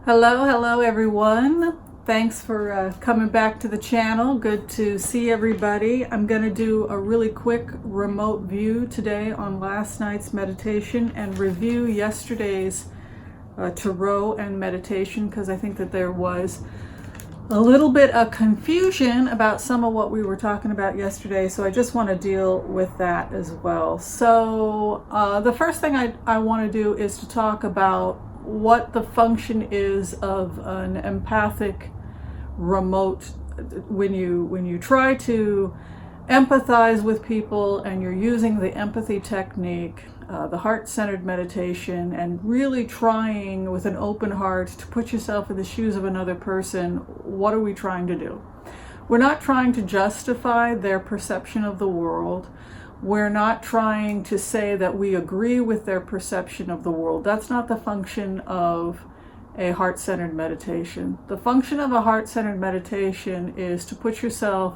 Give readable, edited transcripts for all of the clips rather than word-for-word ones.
Hello everyone. Thanks for coming back to the channel. Good to see everybody. I'm going to do a really quick remote view today on last night's meditation and review yesterday's tarot and meditation, because I think that there was a little bit of confusion about some of what we were talking about yesterday, so I just want to deal with that as well. So the first thing I want to do is to talk about what the function is of an empathic remote when you try to empathize with people and you're using the empathy technique, the heart-centered meditation, and really trying with an open heart to put yourself in the shoes of another person. What are we trying to do? We're not trying to justify their perception of the world. We're not trying to say that we agree with their perception of the world. That's not the function of a heart-centered meditation. The function of a heart-centered meditation is to put yourself,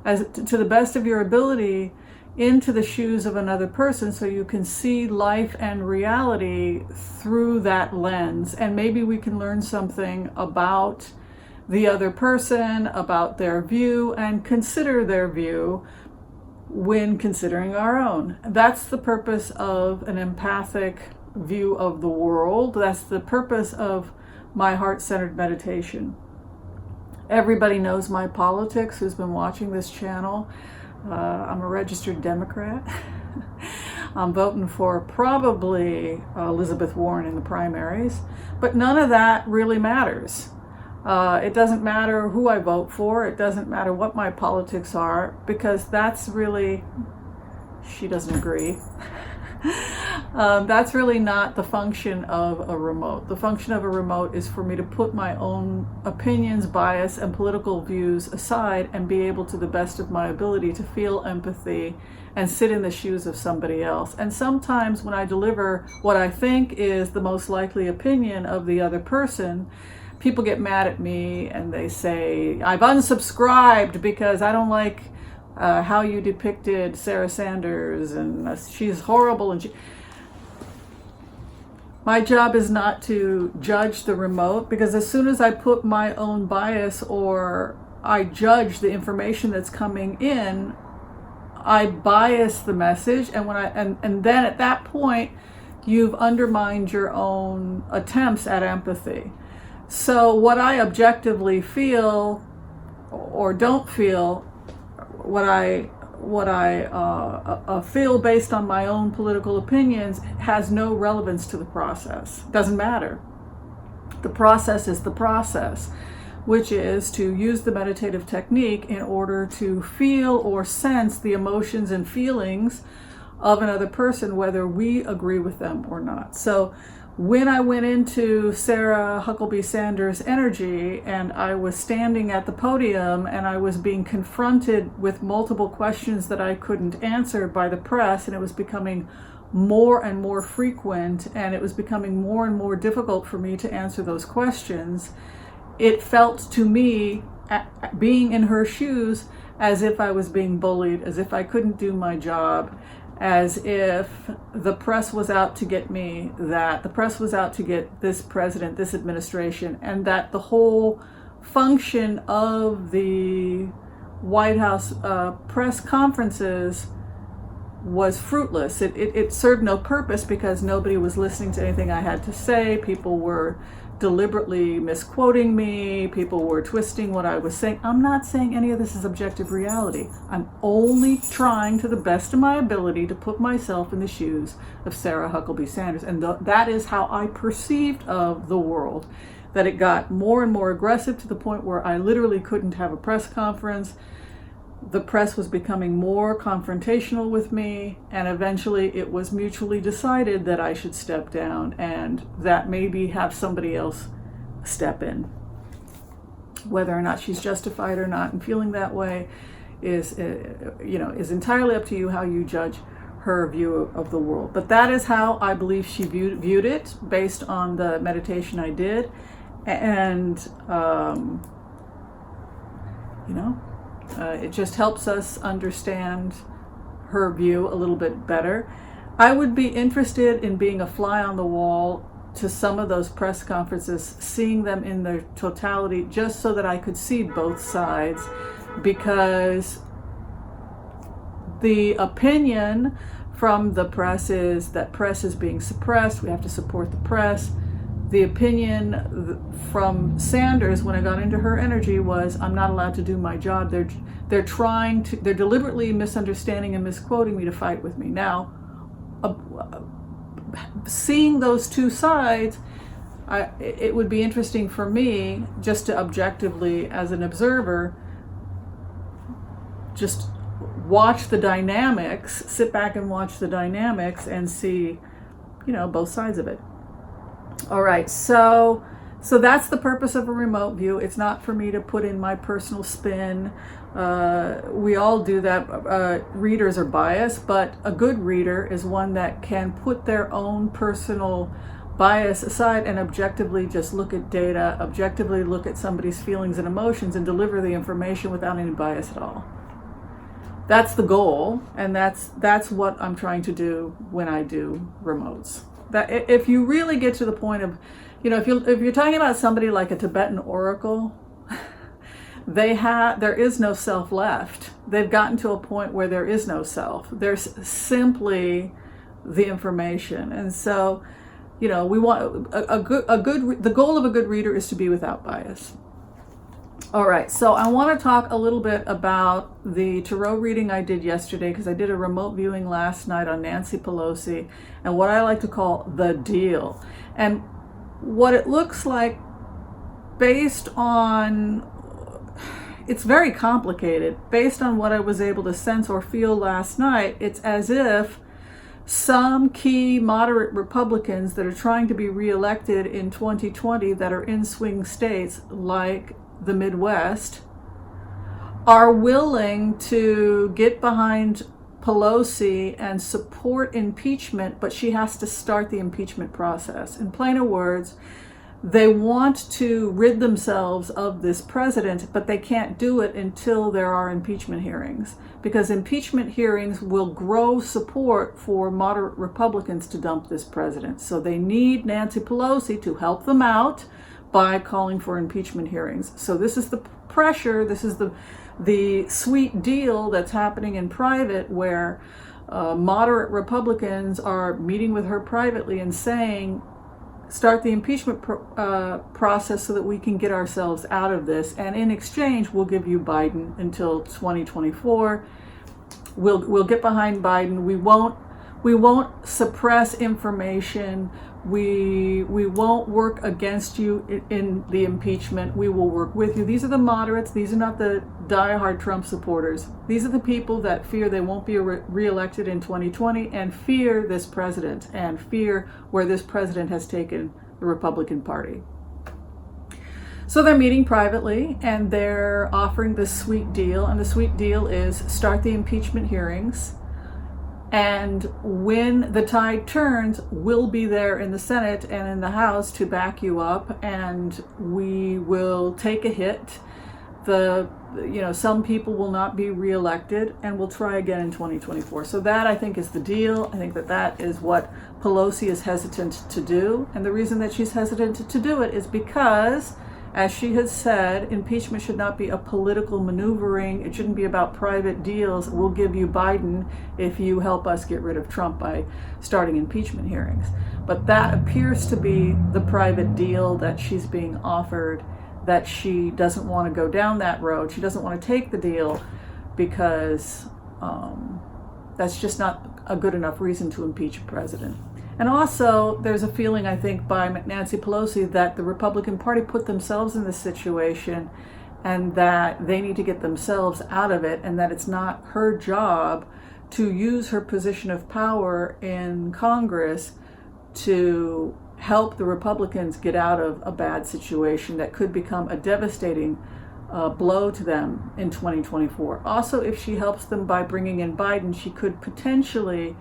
to the best of your ability, into the shoes of another person so you can see life and reality through that lens. And maybe we can learn something about the other person, about their view, and consider their view when considering our own. That's the purpose of an empathic view of the world. That's the purpose of my heart-centered meditation. Everybody knows my politics who's been watching this channel. I'm a registered Democrat. I'm voting for probably Elizabeth Warren in the primaries, but none of that really matters. It doesn't matter who I vote for. It doesn't matter what my politics are, because that's really, she doesn't agree. That's really not the function of a remote. The function of a remote is for me to put my own opinions, bias, and political views aside and be able, to the best of my ability, to feel empathy and sit in the shoes of somebody else. And sometimes when I deliver what I think is the most likely opinion of the other person, people get mad at me and they say, I've unsubscribed because I don't like how you depicted Sarah Sanders, and she's horrible. And my job is not to judge the remote, because as soon as I put my own bias or I judge the information that's coming in, I bias the message, and and then at that point you've undermined your own attempts at empathy. So what I objectively feel or don't feel, what I feel based on my own political opinions, has no relevance to the process. Doesn't matter. The process is the process, which is to use the meditative technique in order to feel or sense the emotions and feelings of another person, whether we agree with them or not. So when I went into Sarah Huckabee Sanders' energy and I was standing at the podium and I was being confronted with multiple questions that I couldn't answer by the press, and it was becoming more and more frequent, and it was becoming more and more difficult for me to answer those questions, it felt to me, being in her shoes, as if I was being bullied, as if I couldn't do my job, as if the press was out to get me, that the press was out to get this president, this administration, and that the whole function of the White House press conferences was fruitless. It served no purpose, because nobody was listening to anything I had to say. People were deliberately misquoting me. People were twisting what I was saying. I'm not saying any of this is objective reality. I'm only trying, to the best of my ability, to put myself in the shoes of Sarah Huckabee Sanders. And that is how I perceived of the world. That it got more and more aggressive, to the point where I literally couldn't have a press conference. The press was becoming more confrontational with me, and eventually it was mutually decided that I should step down and that maybe have somebody else step in. Whether or not she's justified or not in feeling that way is entirely up to you, how you judge her view of the world. But that is how I believe she viewed it, based on the meditation I did. And it just helps us understand her view a little bit better. I would be interested in being a fly on the wall to some of those press conferences, seeing them in their totality, just so that I could see both sides, because the opinion from the press is that press is being suppressed. We have to support the press. The opinion from Sanders, when I got into her energy, was I'm not allowed to do my job. They're deliberately misunderstanding and misquoting me to fight with me. Now, seeing those two sides, it would be interesting for me just to objectively, as an observer, just watch the dynamics, sit back and watch the dynamics and see, both sides of it. All right, so that's the purpose of a remote view. It's not for me to put in my personal spin. We all do that. Readers are biased, but a good reader is one that can put their own personal bias aside and objectively just look at data, objectively look at somebody's feelings and emotions and deliver the information without any bias at all. That's the goal, and that's what I'm trying to do when I do remotes. That if you really get to the point of, if you're talking about somebody like a Tibetan oracle, there is no self left. They've gotten to a point where there is no self. There's simply the information, and so, we want the goal of a good reader is to be without bias. All right, so I want to talk a little bit about the tarot reading I did yesterday, because I did a remote viewing last night on Nancy Pelosi and what I like to call the deal. And what it looks like, based on, it's very complicated, based on what I was able to sense or feel last night, it's as if some key moderate Republicans that are trying to be reelected in 2020 that are in swing states like the Midwest are willing to get behind Pelosi and support impeachment, but she has to start the impeachment process. In plainer words, they want to rid themselves of this president, but they can't do it until there are impeachment hearings, because impeachment hearings will grow support for moderate Republicans to dump this president. So they need Nancy Pelosi to help them out by calling for impeachment hearings. So this is the pressure, this is the sweet deal that's happening in private, where moderate Republicans are meeting with her privately and saying, start the impeachment process so that we can get ourselves out of this. And in exchange, we'll give you Biden until 2024. We'll get behind Biden. We won't suppress information. We won't work against you in the impeachment. We will work with you. These are the moderates. These are not the diehard Trump supporters. These are the people that fear they won't be reelected in 2020 and fear this president and fear where this president has taken the Republican Party. So they're meeting privately and they're offering this sweet deal. And the sweet deal is start the impeachment hearings. And when the tide turns, we'll be there in the Senate and in the House to back you up, and we will take a hit. Some people will not be reelected, and we'll try again in 2024. So that, I think, is the deal. I think that is what Pelosi is hesitant to do. And the reason that she's hesitant to do it is because, as she has said, impeachment should not be a political maneuvering. It shouldn't be about private deals. We'll give you Biden if you help us get rid of Trump by starting impeachment hearings. But that appears to be the private deal that she's being offered, that she doesn't want to go down that road. She doesn't want to take the deal because that's just not a good enough reason to impeach a president. And also, there's a feeling, I think, by Nancy Pelosi that the Republican Party put themselves in this situation and that they need to get themselves out of it, and that it's not her job to use her position of power in Congress to help the Republicans get out of a bad situation that could become a devastating blow to them in 2024. Also, if she helps them by bringing in Biden, she could potentially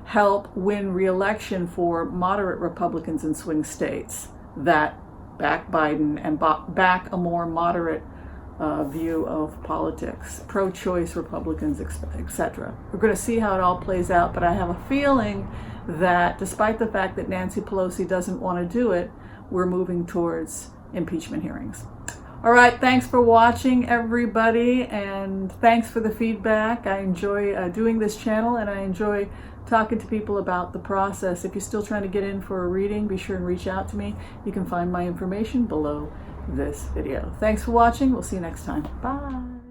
help win re-election for moderate Republicans in swing states that back Biden and back a more moderate view of politics, pro-choice Republicans, etc. We're going to see how it all plays out, but I have a feeling that despite the fact that Nancy Pelosi doesn't want to do it, we're moving towards impeachment hearings. All right, thanks for watching, everybody, and thanks for the feedback. I enjoy doing this channel, and I enjoy talking to people about the process. If you're still trying to get in for a reading, be sure and reach out to me. You can find my information below this video. Thanks for watching. We'll see you next time. Bye.